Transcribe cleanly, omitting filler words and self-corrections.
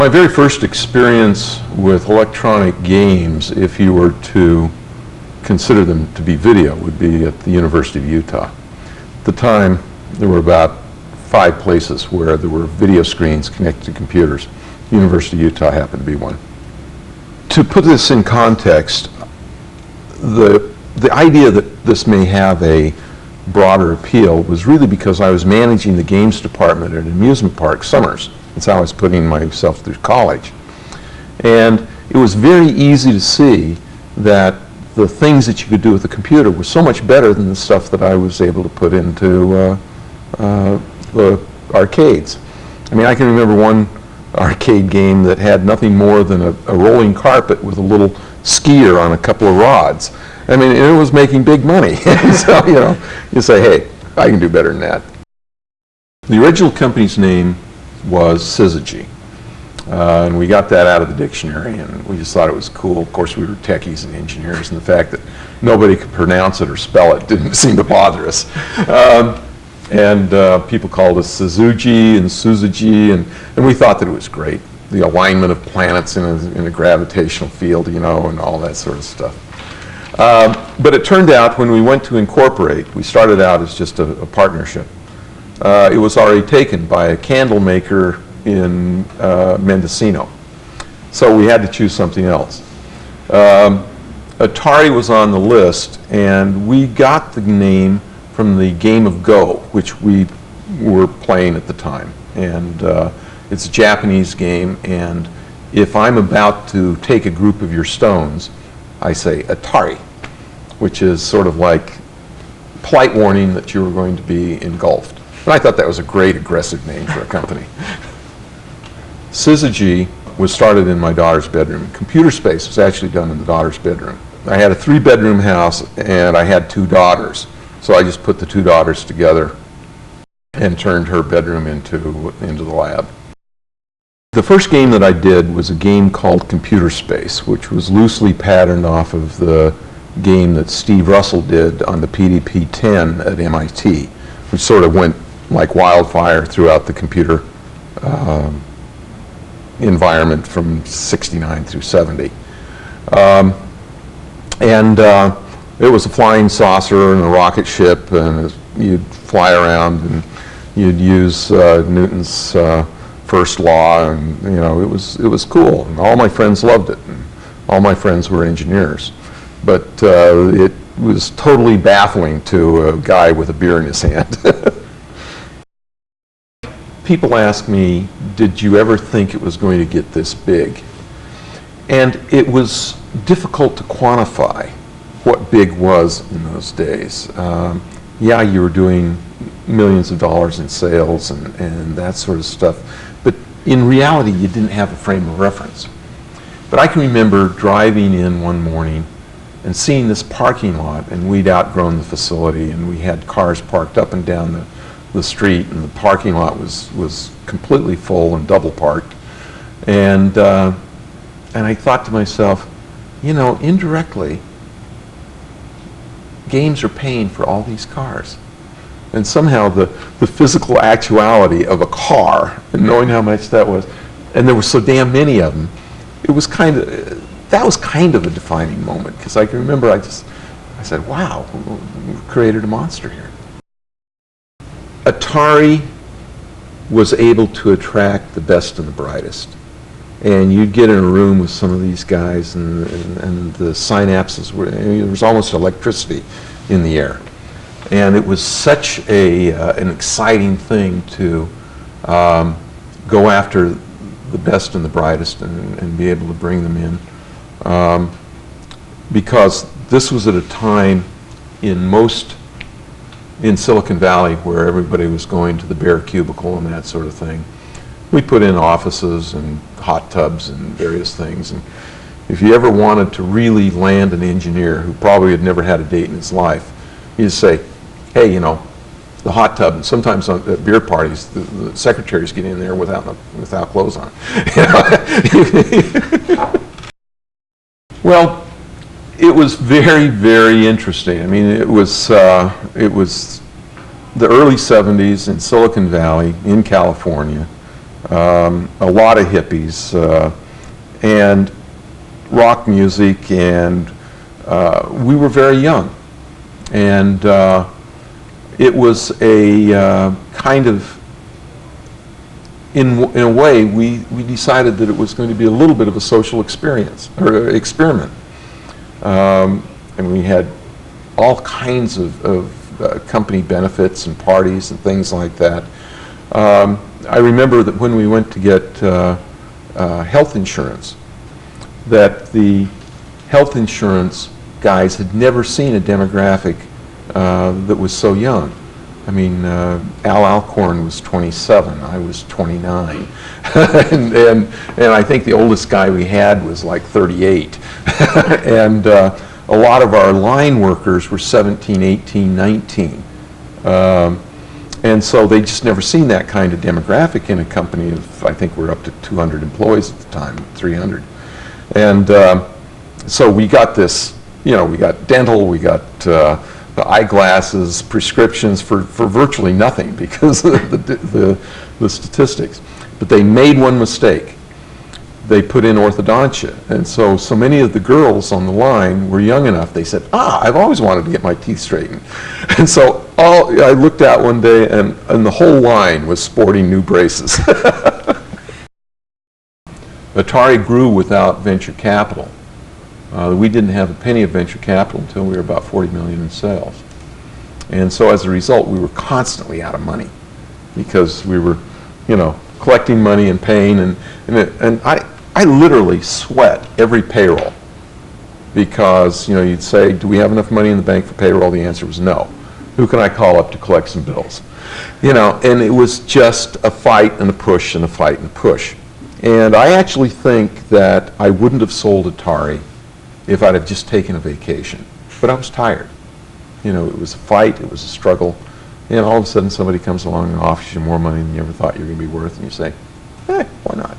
My very first experience with electronic games, if you were to consider them to be video, would be at the University of Utah. At the time, there were about 5 places where there were video screens connected to computers. The University of Utah happened to be one. To put this in context, the idea that this may have a broader appeal was really because I was managing the games department at an amusement park summers. That's how I was putting myself through college. And it was very easy to see that the things that you could do with the computer were so much better than the stuff that I was able to put into the arcades. I mean, I can remember one arcade game that had nothing more than a rolling carpet with a little skier on a couple of rods. I mean, it was making big money. So, you know, you say, hey, I can do better than that. The original company's name was Syzygy. And we got that out of the dictionary, and we just thought it was cool. Of course, we were techies and engineers, and the fact that nobody could pronounce it or spell it didn't seem to bother us. People called us Syzygy and Syzygy, and we thought that it was great. The alignment of planets in a gravitational field, you know, and all that sort of stuff. But it turned out when we went to incorporate, we started out as just a partnership. It was already taken by a candle maker in Mendocino. So we had to choose something else. Atari was on the list, and we got the name from the game of Go, which we were playing at the time. And it's a Japanese game, and if I'm about to take a group of your stones, I say Atari, which is sort of like polite warning that you were going to be engulfed. And I thought that was a great aggressive name for a company. Syzygy was started in my daughter's bedroom. Computer Space was actually done in the daughter's bedroom. I had a 3-bedroom house, and I had 2 daughters. So I just put the 2 daughters together and turned her bedroom into the lab. The first game that I did was a game called Computer Space, which was loosely patterned off of the game that Steve Russell did on the PDP-10 at MIT, which sort of went like wildfire throughout the computer environment from 69 through 70. It was a flying saucer and a rocket ship, and you'd fly around and you'd use Newton's first law, and you know, it was cool, and all my friends loved it, and all my friends were engineers. But it was totally baffling to a guy with a beer in his hand. People ask me, did you ever think it was going to get this big? And it was difficult to quantify what big was in those days. Yeah, you were doing millions of dollars in sales and that sort of stuff, but in reality you didn't have a frame of reference. But I can remember driving in one morning and seeing this parking lot, and we'd outgrown the facility, and we had cars parked up and down the street, and the parking lot was completely full and double parked. And I thought to myself, you know, indirectly, games are paying for all these cars. And somehow the physical actuality of a car, and knowing how much that was, and there were so damn many of them, it was that was kind of a defining moment, because I can remember I said, wow, we've created a monster here. Atari was able to attract the best and the brightest. And you'd get in a room with some of these guys, and the synapses were, there was almost electricity in the air. And it was such an exciting thing to go after the best and the brightest and be able to bring them in. Because this was at a time in Silicon Valley where everybody was going to the bare cubicle and that sort of thing. We put in offices and hot tubs and various things. And if you ever wanted to really land an engineer who probably had never had a date in his life, you'd say, hey, you know, the hot tub, and sometimes at beer parties, the secretaries get in there without clothes on. Well, it was very, very interesting. I mean, it was the early 70s in Silicon Valley, in California. a lot of hippies, and rock music, and we were very young. And it was a kind of, in a way, we decided that it was going to be a little bit of a social experience, or experiment. And we had all kinds of company benefits and parties and things like that. I remember that when we went to get health insurance, that the health insurance guys had never seen a demographic that was so young. I mean, Al Alcorn was 27, I was 29, and I think the oldest guy we had was like 38, and a lot of our line workers were 17, 18, 19, and so they just never seen that kind of demographic in a company of, I think we're up to 200 employees at the time, 300, and so we got this, you know, we got dental, we got the eyeglasses, prescriptions for virtually nothing because of the statistics. But they made one mistake. They put in orthodontia. And so many of the girls on the line were young enough, they said, I've always wanted to get my teeth straightened. And so I looked out one day and the whole line was sporting new braces. Atari grew without venture capital. We didn't have a penny of venture capital until we were about 40 million in sales. And so as a result, we were constantly out of money because we were, you know, collecting money and paying, and I literally sweat every payroll because, you know, you'd say, do we have enough money in the bank for payroll? The answer was no. Who can I call up to collect some bills? You know, and it was just a fight and a push and a fight and a push. And I actually think that I wouldn't have sold Atari if I'd have just taken a vacation. But I was tired. You know, it was a fight, it was a struggle, and all of a sudden somebody comes along and offers you more money than you ever thought you were going to be worth, and you say, hey, why not?